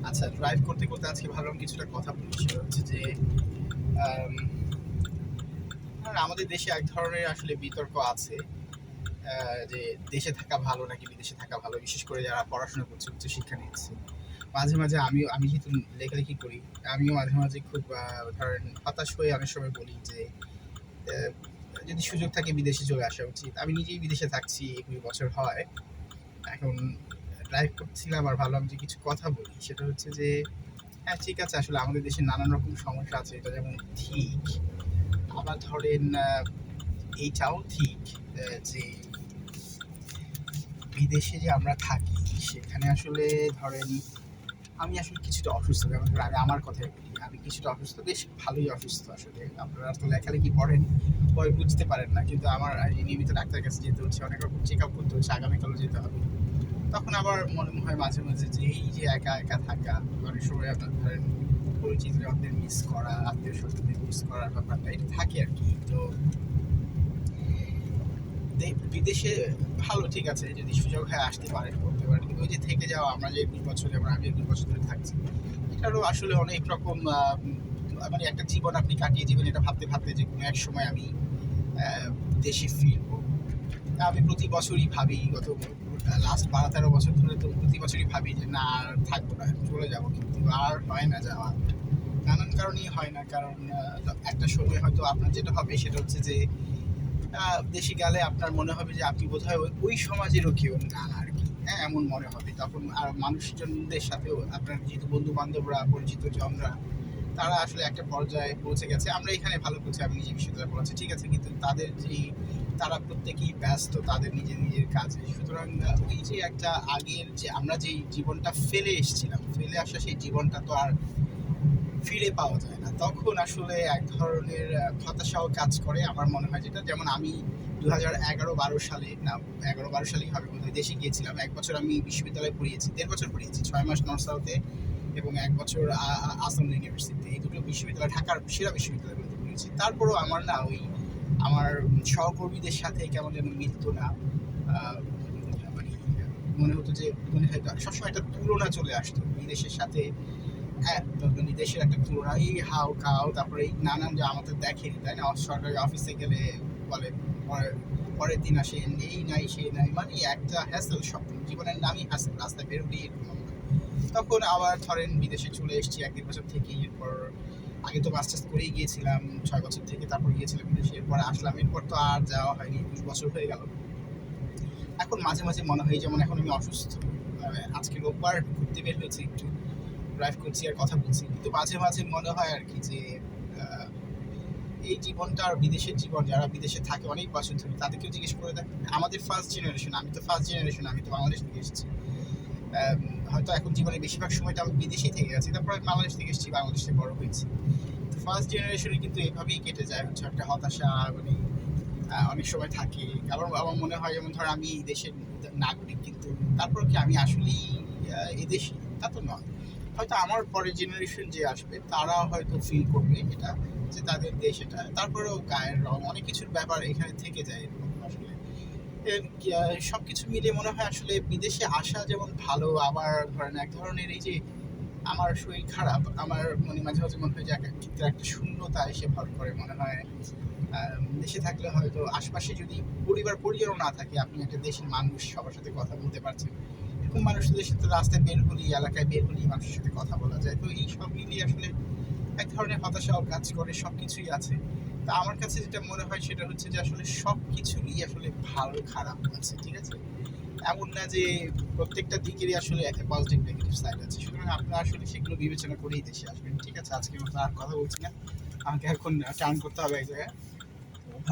আচ্ছা, ড্রাইভ করতে করতে আজকে ভাবলাম কিছুটা কথা বলি। সেটা হচ্ছে যে আমাদের দেশে এক ধরনের আসলে বিতর্ক আছে, যে দেশে থাকা ভালো নাকি বিদেশে থাকা ভালো, বিশেষ করে যারা পড়াশোনা করছে, উচ্চশিক্ষা নিচ্ছে। মাঝে মাঝে আমি যেহেতু লেখালেখি করি, আমিও মাঝে মাঝে খুব ধরেন হতাশ হয়ে অনেক সময় বলি যে আহ, যদি সুযোগ থাকে বিদেশে চলে আসা উচিত। আমি নিজেই বিদেশে থাকছি, 20 বছর হয় এখন। ড্রাইভ করছিলাম আর ভাবলাম যে কিছু কথা বলি। সেটা হচ্ছে যে হ্যাঁ, ঠিক আছে, আসলে আমাদের দেশে নানান রকম সমস্যা আছে, এটা যেমন ঠিক। আবার ধরেন এইটাও ঠিক যে বিদেশে যে আমরা থাকি সেখানে আসলে ধরেন আমি আসলে কিছুটা অসুস্থ। যেমন ধরেন আমি আমার কথাই বলি, আমি কিছুটা অসুস্থ, বেশ ভালোই অসুস্থ আসলে। আপনারা তো লেখালেখি পড়েন, পরে বুঝতে পারেন না, কিন্তু আমার নিয়মিত ডাক্তারের কাছে যেতে হচ্ছে, অনেক রকম চেক আপ করতে হচ্ছে, আগামীকালও যেতে হবে। তখন আবার মনে হয় মাঝে মাঝে যে এই যে একা একা থাকা, অনেক সময় আপনার ধরেন পরিচিত জনদের মিস করা, আত্মীয় স্বজনদের মিস করার ব্যাপারটা এটা থাকে আর কি। তো বিদেশে ভালো, ঠিক আছে, যদি সুযোগ হয় আসতে পারেন, করতে পারেন, কিন্তু ওই যে থেকে যাওয়া, আমরা যে 20 বছর, যেমন আমি 20 বছর ধরে থাকছি, এটারও আসলে অনেক রকম মানে একটা জীবন আপনি কাটিয়ে যাবেন এটা ভাবতে ভাবতে যে কোনো এক সময় আমি দেশে ফিরবো। আমি প্রতি বছরই ভাবি, গত লাস্ট 12-13 বছর ধরে তো প্রতি বছরই ভাবি যে না আর থাকবো না, চলে যাবো, কিন্তু আর হয় না যাওয়া। নানান কারণেই হয় না। কারণ একটা সময় হয়তো আপনার যেটা হবে সেটা হচ্ছে যে দেশে গেলে আপনার মনে হবে যে আপনি বোধহয় ওই সমাজেরও কেউ না আর কি। হ্যাঁ, এমন মনে হবে তখন। আর মানুষজনদের সাথেও আপনার যেহেতু বন্ধু বান্ধবরা, পরিচিত জনরা, তারা আসলে একটা পর্যায়ে পৌঁছে গেছে। আমরা এখানে ভালো করছি, আমি নিজে বিশ্ববিদ্যালয়ে পড়াচ্ছি, ঠিক আছে, কিন্তু তাদের যে তারা প্রত্যেকেই ব্যস্ত তাদের নিজের নিজের কাজে। সুতরাং ওই যে একটা আগের যে আমরা যেই জীবনটা ফেলে এসেছিলাম, ফেলে আসা সেই জীবনটা তো আর ফিরে পাওয়া যায় না। তখন আসলে এক ধরনের হতাশাও কাজ করে আমার মনে হয়। যেটা যেমন আমি 2011-12 সালে, না 11-12 সালেই হবে বোধহয়, দেশে গিয়েছিলাম। 1 বছর আমি বিশ্ববিদ্যালয়ে পড়িয়েছি, 1.5 বছর পড়িয়েছি, 6 মাস নর্থ সাউথে এবং 1 বছর আসাম ইউনিভার্সিটিতে। এই দুটো বিশ্ববিদ্যালয় ঢাকার সেরা বিশ্ববিদ্যালয়গুলোতে পড়িয়েছি। তারপরেও আমার না ওই আমার সহকর্মীদের সাথে কেমন যেন মিলতো না। আহ, মানে মনে হতো যে মনে হয় সবসময় একটা তুলনা চলে আসতো বিদেশের সাথে। হ্যাঁ, তো মানে দেশের একটা তুলনা, এই হাউ কাউ, তারপরে এই নানান যে আমাদের দেখেনি, তাই না, সরকারি অফিসে গেলে বলে পরের দিন আসেন, এই নাই সেই নাই, মানে একটা হ্যাসেল, সব জীবনের নামই হ্যাসেল, রাস্তায় বেরোলেই এরকম আমরা। তখন আবার ধরেন বিদেশে চলে এসেছি 1-1.5 বছর থেকে। এরপর আগে তো মাস্টার্স করেই গিয়েছিলাম 6 বছর থেকে, তারপর গিয়েছিলাম বিদেশে, এরপর আসলাম, এরপর তো আর যাওয়া হয়নি, 20 বছর হয়ে গেল। এখন মাঝে মাঝে মনে হয়, যেমন এখন আমি অসুস্থ, আজকে রোববার ঘুরতে বের হয়েছি, একটু ড্রাইভ করছি আর কথা বলছি, কিন্তু মাঝে মাঝে মনে হয় আর কি যে আহ, এই জীবনটা আর বিদেশের জীবন, যারা বিদেশে থাকে অনেক বছর ধরে, তাদেরকেও জিজ্ঞেস করে দেখ। আমাদের ফার্স্ট জেনারেশন, আমি তো ফার্স্ট জেনারেশন, আমি তো বাংলাদেশ থেকে এসেছি। হয়তো এখন জীবনের বেশিরভাগ সময়টা আমি বিদেশেই থেকে গেছি, তারপর আমি বাংলাদেশ থেকে এসেছি, বাংলাদেশে বড় হয়েছি। ফার্স্ট জেনারেশনে কিন্তু এভাবেই কেটে যায়, হচ্ছে একটা হতাশা, মানে অনেক সময় থাকে। কারণ আমার মনে হয়, যেমন ধর আমি এই দেশের নাগরিক, কিন্তু তারপর কি আমি আসলেই এদেশি? তা তো নয়। হয়তো আমার পরের জেনারেশন যে আসবে তারা হয়তো ফিল করবে এটা, যে তাদের দেশ এটা। তারপরেও গায়ের রং, অনেক কিছুর ব্যাপার এখানে থেকে যায় এরকম আসলে। সবকিছু মিলে মনে হয় আসলে বিদেশে আসা যেমন ভালো, আবার ধরেন এক ধরনের এই যে আমার শরীর খারাপ, আমার মানে মাঝে মাঝে মনে হয় যে একটা শূন্যতা এসে ভর করে। মনে হয় দেশে থাকলে হয়তো আশপাশে যদি পরিবার পরিজনও না থাকে, আপনি একটা দেশের মানুষ, সবার সাথে কথা বলতে পারছেন। এরকম মানুষদের সাথে রাস্তায় বের হলেই, এলাকায় বের হলেই মানুষের সাথে কথা বলা যায়। তো এই সব মিলিয়ে আসলে এক ধরনের হতাশাও কাজ করে, সব কিছুই আছে। তা আমার কাছে যেটা মনে হয় সেটা হচ্ছে যে আসলে সব কিছুরই আসলে ভালো খারাপ আছে, ঠিক আছে। এমন না যে প্রত্যেকটা দিকেরই আসলে একটা পজিটিভ নেগেটিভ সাইড আছে। সুতরাং আপনারা আসলে সেগুলো বিবেচনা করেই দেশে আসবেন, ঠিক আছে। আজকের মতো আর কথা বলছি না, আমাকে এখন টার্ন করতে হবে এক জায়গায়।